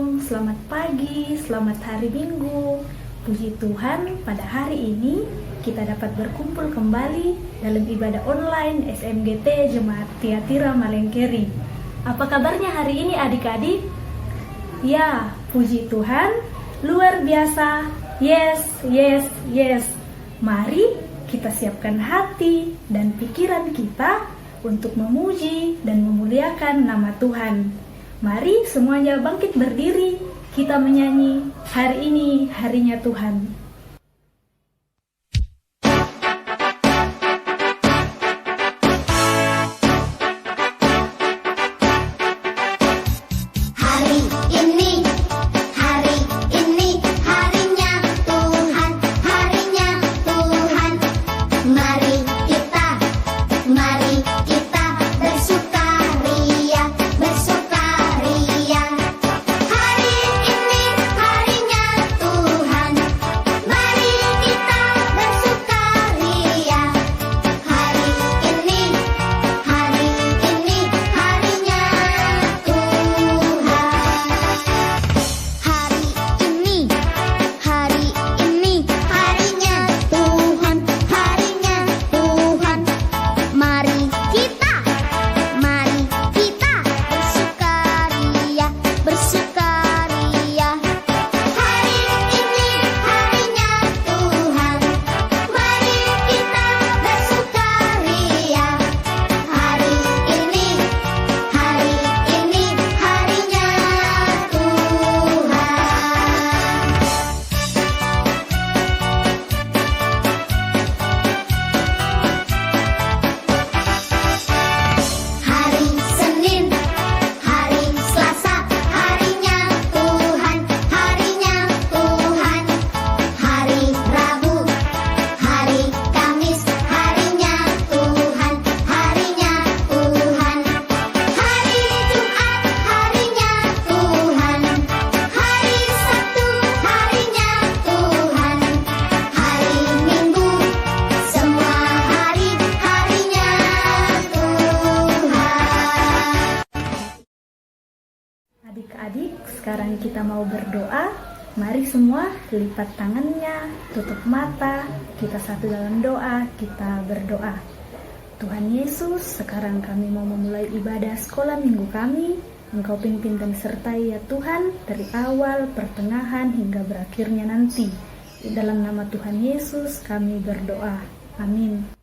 selamat pagi, selamat hari Minggu. Puji Tuhan, pada hari ini kita dapat berkumpul kembali dalam ibadah online SMGT Jemaat Tiatira Malengkeri. Apa kabarnya hari ini adik-adik? Ya, puji Tuhan, luar biasa. Yes, yes, yes. Mari kita siapkan hati dan pikiran kita untuk memuji dan memuliakan nama Tuhan. Mari semuanya bangkit berdiri, kita menyanyi, hari ini harinya Tuhan. Adik-adik, sekarang kita mau berdoa. Mari semua lipat tangannya, tutup mata, kita satu dalam doa, kita berdoa. Tuhan Yesus, sekarang kami mau memulai ibadah sekolah minggu kami. Engkau pimpin dan sertai ya Tuhan, dari awal, pertengahan, hingga berakhirnya nanti. Di dalam nama Tuhan Yesus kami berdoa. Amin.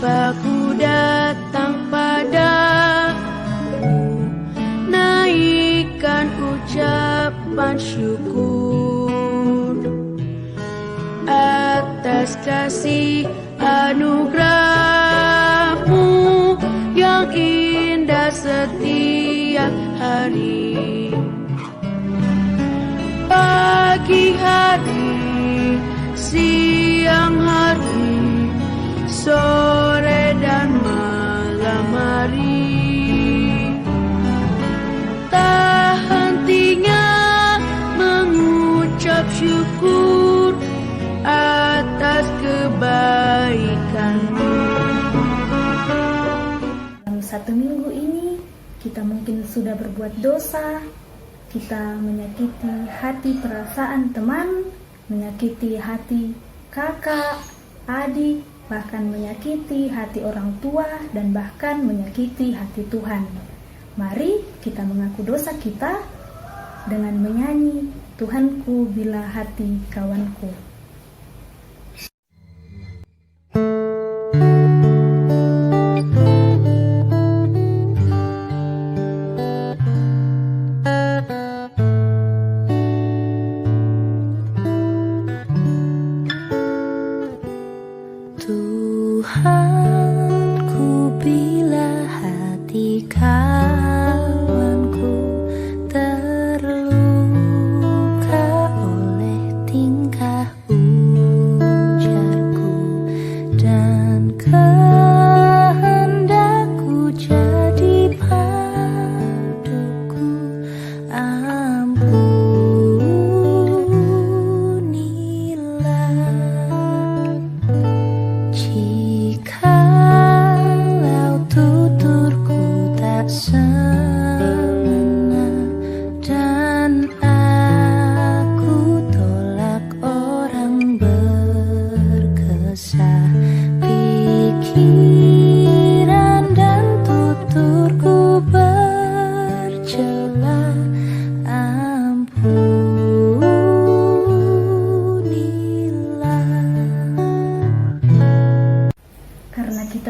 Aku datang padamu, naikkan ucapan syukur atas kasih anugerah-Mu yang indah setiap hari. Pagi hari, siang hari, sore dan malam hari, tak hentinya mengucap syukur atas kebaikan-Mu. Dalam satu minggu ini, kita mungkin sudah berbuat dosa, kita menyakiti hati perasaan teman, menyakiti hati kakak, adik, bahkan menyakiti hati orang tua, dan bahkan menyakiti hati Tuhan. Mari kita mengaku dosa kita dengan menyanyi, Tuhanku bila hati kawanku. Tuhanku bila hati kawanku terluka oleh tingkah ujarku dan kehendakku jadi paduku, ampunilah jika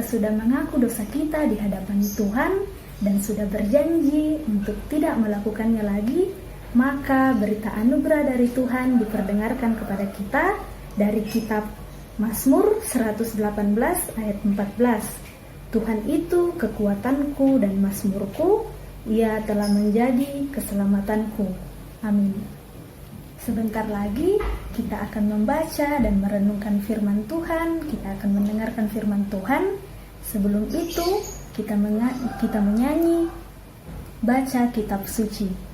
sudah mengaku dosa kita di hadapan Tuhan dan sudah berjanji untuk tidak melakukannya lagi, maka berita anugerah dari Tuhan diperdengarkan kepada kita dari kitab Mazmur 118 ayat 14. Tuhan itu kekuatanku dan mazmurku, Ia telah menjadi keselamatanku. Amin. Sebentar lagi kita akan membaca dan merenungkan firman Tuhan, kita akan mendengarkan firman Tuhan. Sebelum itu kita menyanyi baca kitab suci.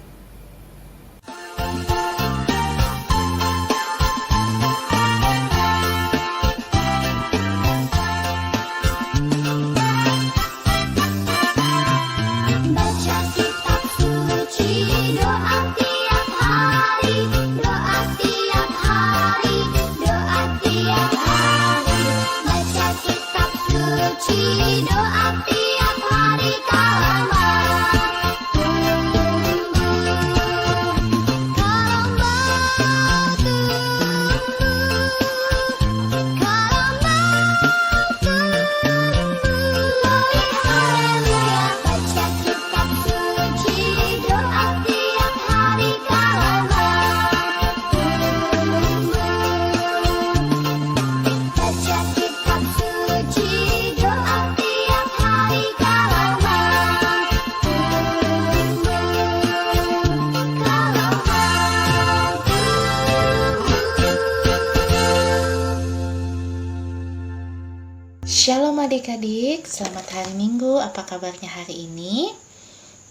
Shalom adik-adik, selamat hari Minggu. Apa kabarnya hari ini?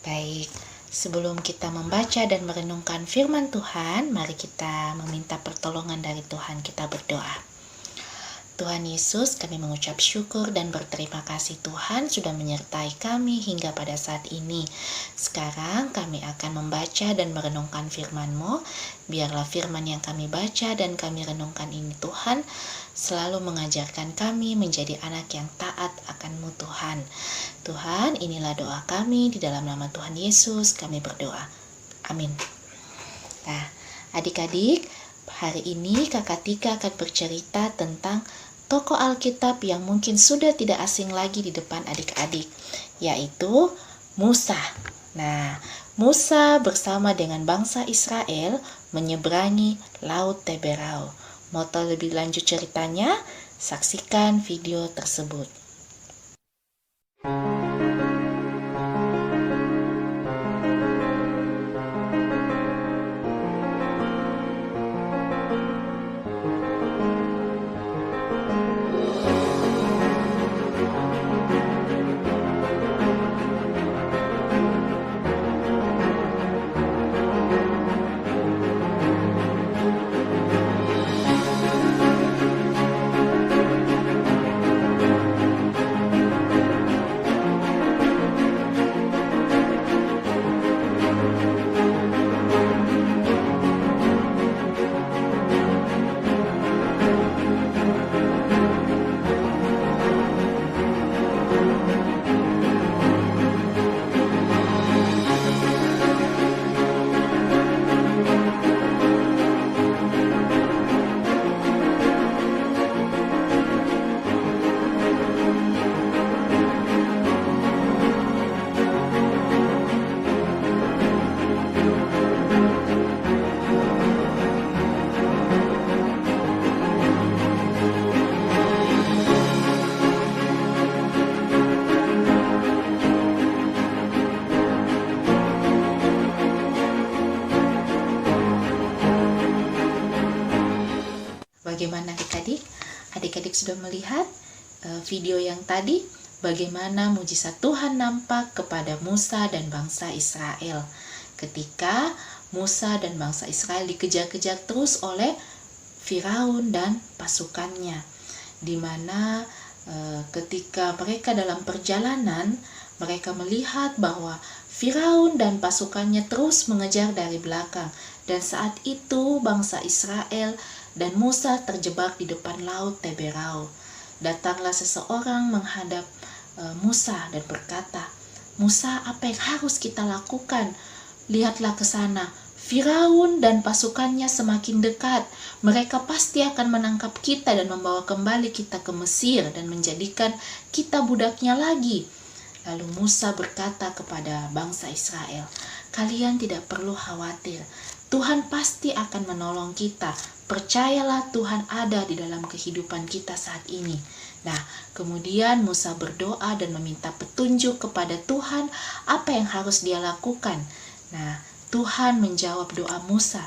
Baik, sebelum kita membaca dan merenungkan firman Tuhan, mari kita meminta pertolongan dari Tuhan. Kita berdoa. Tuhan Yesus, kami mengucap syukur dan berterima kasih Tuhan sudah menyertai kami hingga pada saat ini. Sekarang kami akan membaca dan merenungkan firman-Mu. Biarlah firman yang kami baca dan kami renungkan ini Tuhan selalu mengajarkan kami menjadi anak yang taat akan-Mu Tuhan. Tuhan, inilah doa kami, di dalam nama Tuhan Yesus kami berdoa. Amin. Nah, adik-adik, hari ini Kakak Tika akan bercerita tentang tokoh Alkitab yang mungkin sudah tidak asing lagi di depan adik-adik, yaitu Musa. Nah, Musa bersama dengan bangsa Israel menyeberangi Laut Teberau. Mau tahu lebih lanjut ceritanya? Saksikan video tersebut. Bagaimana adik-adik? Adik-adik sudah melihat video yang tadi? Bagaimana mujizat Tuhan nampak kepada Musa dan bangsa Israel. Ketika Musa dan bangsa Israel dikejar-kejar terus oleh Firaun dan pasukannya. Di mana ketika mereka dalam perjalanan, mereka melihat bahwa Firaun dan pasukannya terus mengejar dari belakang. Dan saat itu bangsa Israel dan Musa terjebak di depan Laut Teberau. Datanglah seseorang menghadap Musa dan berkata, "Musa, apa yang harus kita lakukan? Lihatlah ke sana, Firaun dan pasukannya semakin dekat. Mereka pasti akan menangkap kita dan membawa kembali kita ke Mesir dan menjadikan kita budaknya lagi. Lalu Musa berkata kepada bangsa Israel, kalian tidak perlu khawatir. Tuhan pasti akan menolong kita. Percayalah, Tuhan ada di dalam kehidupan kita saat ini. Nah, kemudian Musa berdoa dan meminta petunjuk kepada Tuhan apa yang harus dia lakukan. Nah, Tuhan menjawab doa Musa.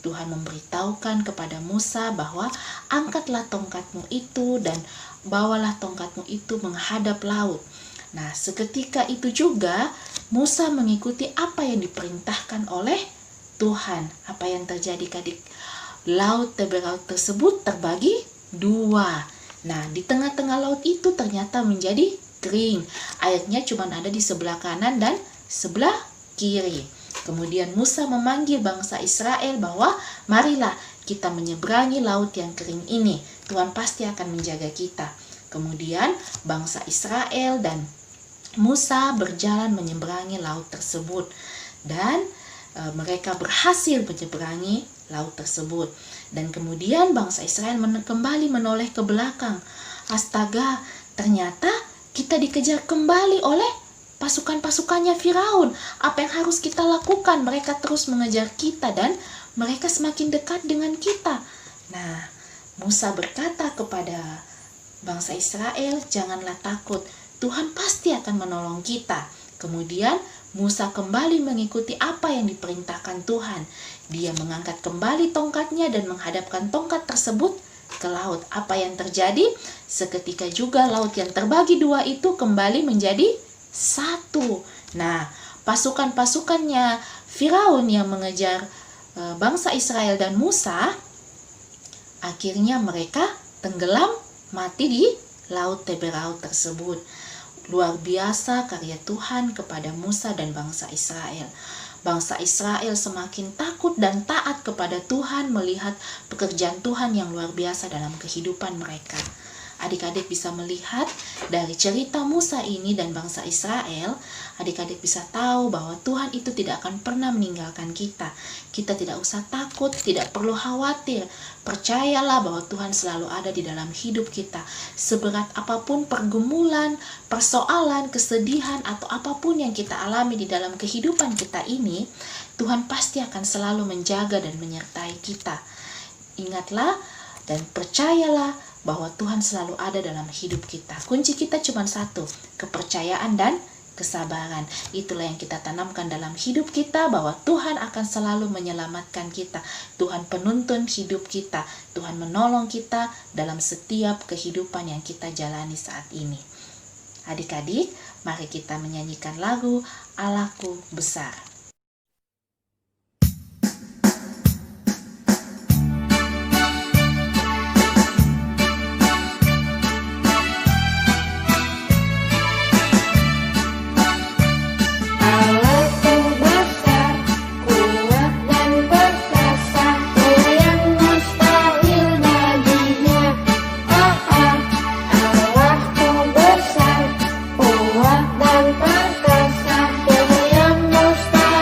Tuhan memberitahukan kepada Musa bahwa angkatlah tongkatmu itu dan bawalah tongkatmu itu menghadap laut. Nah, seketika itu juga Musa mengikuti apa yang diperintahkan oleh Tuhan. Apa yang terjadi, adik? Laut Teberau tersebut terbagi dua. Nah, di tengah-tengah laut itu ternyata menjadi kering. Airnya cuma ada di sebelah kanan dan sebelah kiri. Kemudian Musa memanggil bangsa Israel bahwa marilah kita menyeberangi laut yang kering ini. Tuhan pasti akan menjaga kita. Kemudian bangsa Israel dan Musa berjalan menyeberangi laut tersebut. Dan mereka berhasil menyeberangi laut tersebut. Dan kemudian bangsa Israel kembali menoleh ke belakang. Astaga, ternyata kita dikejar kembali oleh pasukan-pasukannya Firaun. Apa yang harus kita lakukan? Mereka terus mengejar kita dan mereka semakin dekat dengan kita. Nah, Musa berkata kepada bangsa Israel, janganlah takut. Tuhan pasti akan menolong kita. Kemudian Musa kembali mengikuti apa yang diperintahkan Tuhan. Dia mengangkat kembali tongkatnya dan menghadapkan tongkat tersebut ke laut. Apa yang terjadi? Seketika juga laut yang terbagi dua itu kembali menjadi satu. Nah, pasukan-pasukannya Firaun yang mengejar bangsa Israel dan Musa, akhirnya mereka tenggelam mati di laut Teberau tersebut. Luar biasa karya Tuhan kepada Musa dan bangsa Israel. Bangsa Israel semakin takut dan taat kepada Tuhan melihat pekerjaan Tuhan yang luar biasa dalam kehidupan mereka. Adik-adik bisa melihat dari cerita Musa ini dan bangsa Israel, adik-adik bisa tahu bahwa Tuhan itu tidak akan pernah meninggalkan kita. Kita tidak usah takut, tidak perlu khawatir. Percayalah bahwa Tuhan selalu ada di dalam hidup kita. Seberat apapun pergumulan, persoalan, kesedihan, atau apapun yang kita alami di dalam kehidupan kita ini, Tuhan pasti akan selalu menjaga dan menyertai kita. Ingatlah dan percayalah bahwa Tuhan selalu ada dalam hidup kita. Kunci kita cuma satu, kepercayaan dan kesabaran. Itulah yang kita tanamkan dalam hidup kita, bahwa Tuhan akan selalu menyelamatkan kita. Tuhan penuntun hidup kita. Tuhan menolong kita dalam setiap kehidupan yang kita jalani saat ini. Adik-adik, mari kita menyanyikan lagu Allahku Besar. Kuat dan perkasa, yang mustahil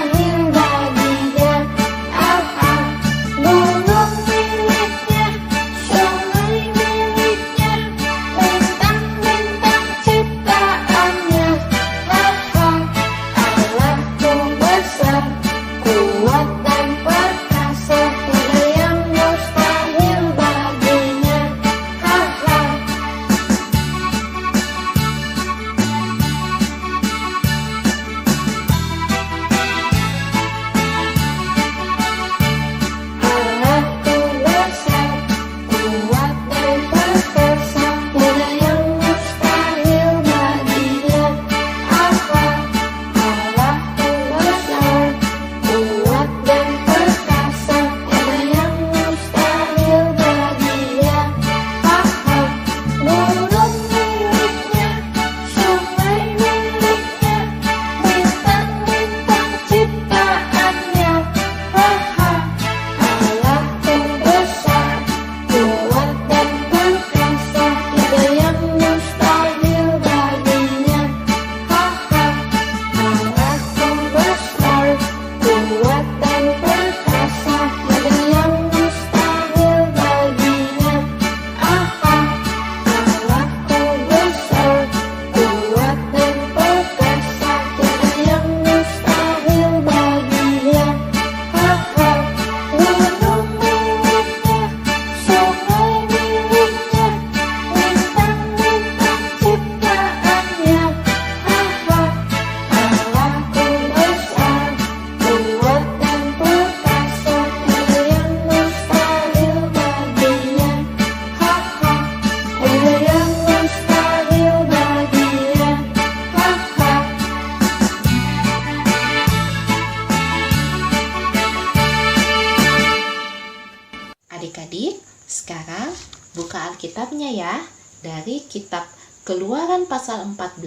Alkitabnya ya, dari kitab Keluaran pasal 14.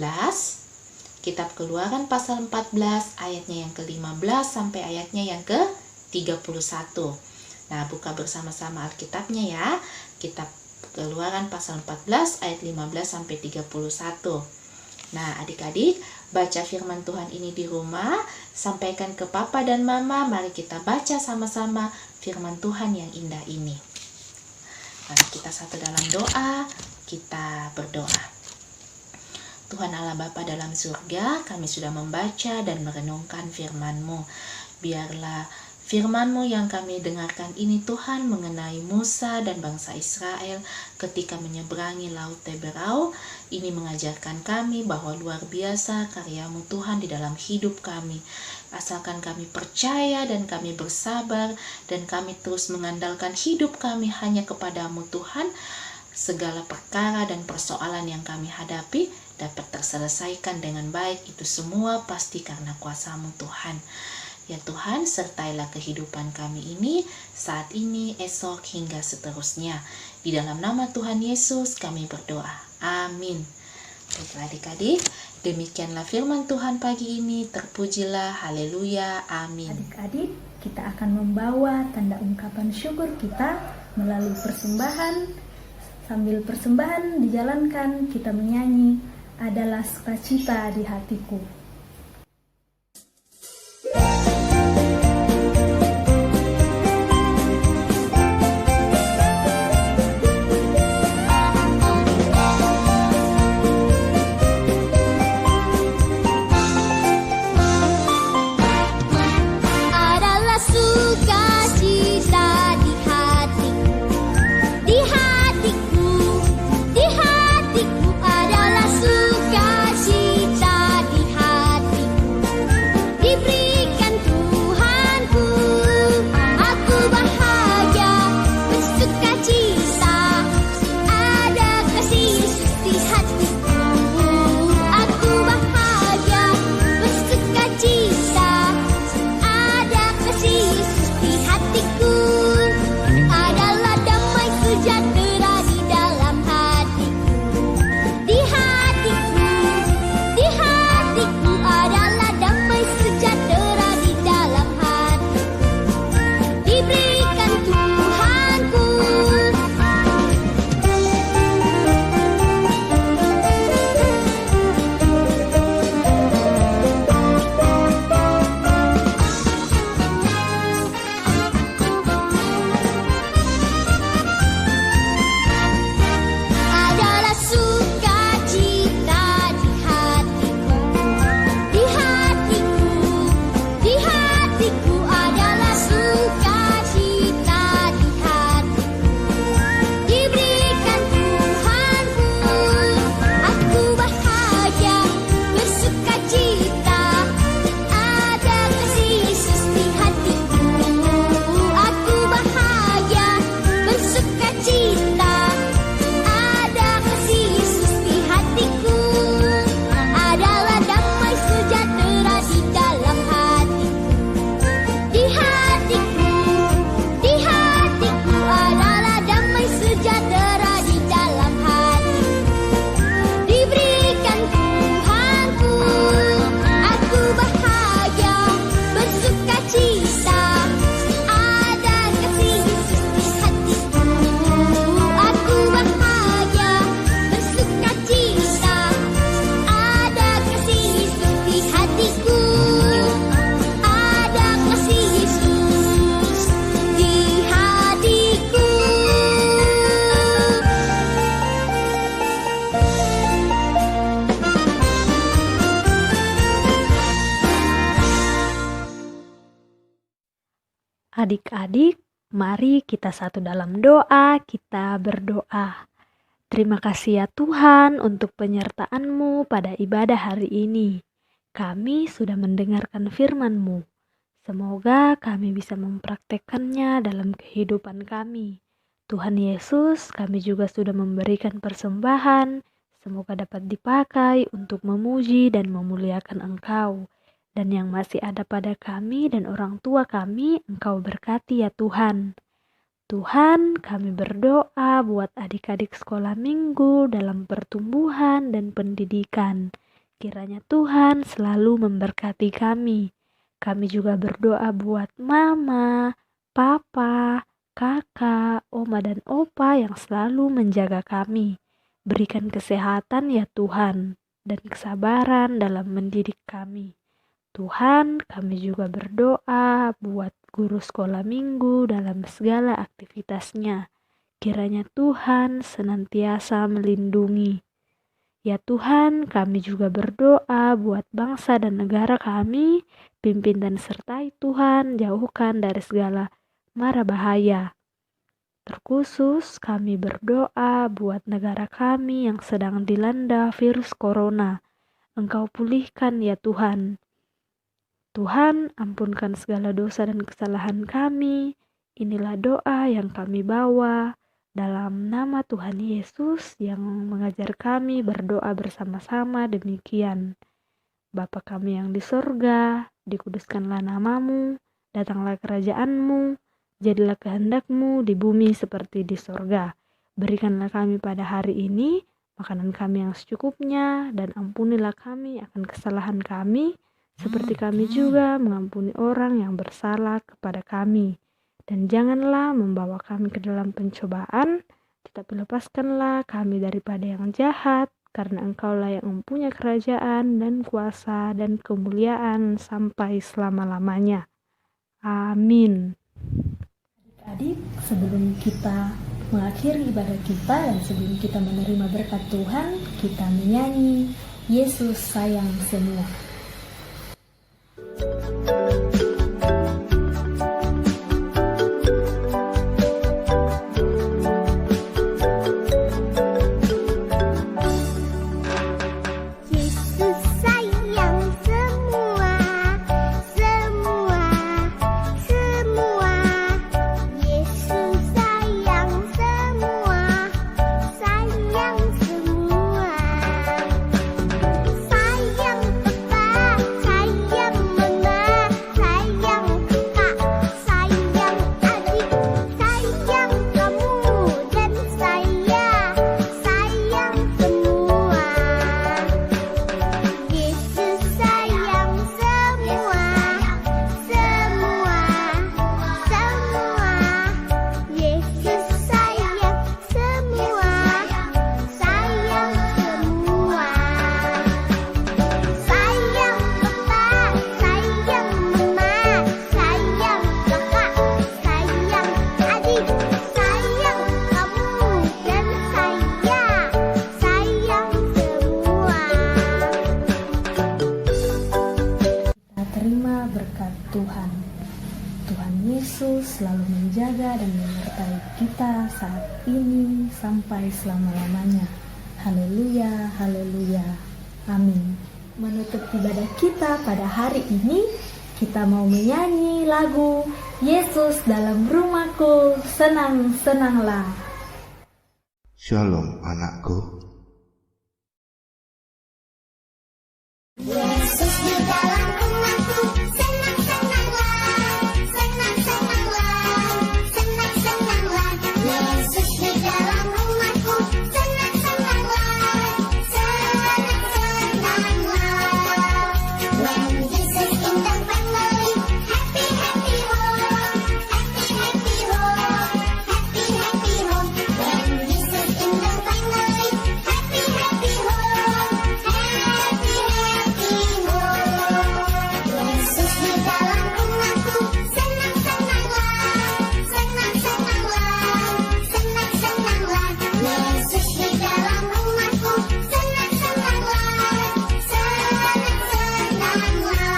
Kitab Keluaran pasal 14 ayatnya yang ke-15 sampai ayatnya yang ke-31. Nah, buka bersama-sama Alkitabnya ya. Kitab Keluaran pasal 14 ayat 15 sampai 31. Nah, adik-adik, baca firman Tuhan ini di rumah, sampaikan ke papa dan mama. Mari kita baca sama-sama firman Tuhan yang indah ini. Mari kita satu dalam doa, kita berdoa. Tuhan Allah Bapa dalam surga, kami sudah membaca dan merenungkan firman-Mu. Biarlah firman-Mu yang kami dengarkan ini Tuhan mengenai Musa dan bangsa Israel ketika menyeberangi Laut Teberau. Ini mengajarkan kami bahwa luar biasa karya-Mu Tuhan di dalam hidup kami. Asalkan kami percaya dan kami bersabar dan kami terus mengandalkan hidup kami hanya kepada-Mu Tuhan, segala perkara dan persoalan yang kami hadapi dapat terselesaikan dengan baik. Itu semua pasti karena kuasa-Mu Tuhan. Ya Tuhan, sertailah kehidupan kami ini, saat ini, esok, hingga seterusnya. Di dalam nama Tuhan Yesus kami berdoa. Amin. Baiklah adik-adik, demikianlah firman Tuhan pagi ini. Terpujilah, haleluya, amin. Adik-adik, kita akan membawa tanda ungkapan syukur kita melalui persembahan. Sambil persembahan dijalankan, kita menyanyi Adalah Sukacita di Hatiku. Adalah sukacita di hatiku, di hatiku, di hatiku adalah sukacita di hatiku. Diberikan Tuhanku, aku bahagia bersukacita. Ada kasih Yesus di hatiku, aku bahagia bersukacita. Ada kasih Yesus di hatiku, adalah damai sejahtera di dalam hatiku. Di hatiku, di hatiku adalah damai sejahtera di dalam hatiku. Diberikan Tuhanku. Adalah sukacita di hatiku, di hatiku, di hatiku adalah sukacita di hatiku. Diberikan Tuhanku, aku bahagia bersukacita. Ada kasih Yesus di hatiku, aku bahagia bersukacita. Ada kasih Yesus di hatiku, adalah damai sejahtera di dalam hatiku. Di hatiku, di hatiku adalah damai sejahtera di dalam hatiku. Diberikan Tuhanku, aku bahagia bersukacita. Ada kasih Yesus di hatiku, aku bahagia bersukacita. Ada kasih Yesus di hatiku, ada kasih Yesus di hatiku. Adik-adik, mari kita satu dalam doa, kita berdoa. Terima kasih ya Tuhan untuk penyertaan-Mu pada ibadah hari ini. Kami sudah mendengarkan firman-Mu. Semoga kami bisa mempraktekkannya dalam kehidupan kami. Tuhan Yesus, kami juga sudah memberikan persembahan. Semoga dapat dipakai untuk memuji dan memuliakan Engkau. Dan yang masih ada pada kami dan orang tua kami, Engkau berkati ya Tuhan. Tuhan, kami berdoa buat adik-adik sekolah minggu dalam pertumbuhan dan pendidikan. Kiranya Tuhan selalu memberkati kami. Kami juga berdoa buat mama, papa, kakak, oma dan opa yang selalu menjaga kami. Berikan kesehatan ya Tuhan, dan kesabaran dalam mendidik kami. Tuhan, kami juga berdoa buat guru sekolah minggu dalam segala aktivitasnya. Kiranya Tuhan senantiasa melindungi. Ya Tuhan, kami juga berdoa buat bangsa dan negara kami, pimpin dan sertai Tuhan, jauhkan dari segala mara bahaya. Terkhusus kami berdoa buat negara kami yang sedang dilanda virus corona. Engkau pulihkan ya Tuhan. Tuhan, ampunkan segala dosa dan kesalahan kami. Inilah doa yang kami bawa dalam nama Tuhan Yesus yang mengajar kami berdoa bersama-sama demikian. Bapa kami yang di sorga, dikuduskanlah namamu, datanglah kerajaan-Mu, jadilah kehendak-Mu di bumi seperti di sorga. Berikanlah kami pada hari ini makanan kami yang secukupnya, dan ampunilah kami akan kesalahan kami, seperti kami juga mengampuni orang yang bersalah kepada kami. Dan janganlah membawa kami ke dalam pencobaan, tetapi lepaskanlah kami daripada yang jahat, karena Engkaulah yang mempunyai kerajaan dan kuasa dan kemuliaan sampai selama-lamanya. Amin. Adik, sebelum kita mengakhiri ibadah kita dan sebelum kita menerima berkat Tuhan, kita menyanyi Yesus sayang semua. Yesus sayang semua, semua, semua. Yesus sayang semua, sayang semua. Sayang Papa, sayang Mama, sayang Kakak, sayang adik, sayang kamu dan saya, sayang semua. Yesus sayang semua, semua, semua. Yesus sayang semua, sayang semua. Sayang Papa, sayang Mama, sayang Kakak, sayang adik, sayang kamu dan saya, sayang semua. Kita terima berkat Tuhan. Tuhan Yesus selalu menjaga dan menyertai kita saat ini sampai selama-lamanya. Haleluya, haleluya. Amin. Menutup ibadah kita pada hari ini, kita mau menyanyi lagu Yesus dalam rumahku, senang-senanglah. Shalom anakku. Yesus di dalam rumahku, senang-senanglah, senang-senanglah, senang-senanglah. Yesus di dalam rumahku, senang-senanglah, senang-senanglah. When Jesus in the family, happy, happy home, happy, happy home, happy, happy home. When Jesus in the family, happy, happy home, happy, happy home. Yesus di dalam rumahku, senang-senanglah, senang-senanglah, senang-senanglah. Yesus di dalam rumahku, senang-senanglah, senang-senanglah.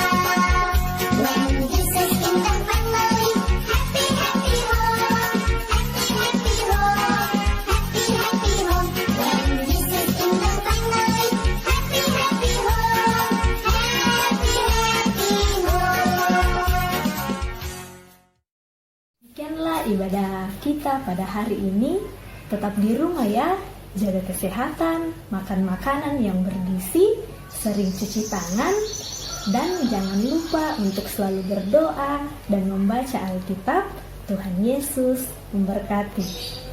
When Jesus in the family, happy, happy home, happy, happy home, happy, happy home. When Jesus in the family, happy, happy home, happy, happy home. Demikianlah ibadah kita pada hari ini. Tetap di rumah ya, jaga kesehatan, makan makanan yang bergizi, sering cuci tangan, dan jangan lupa untuk selalu berdoa dan membaca Alkitab Tuhan Yesus memberkati.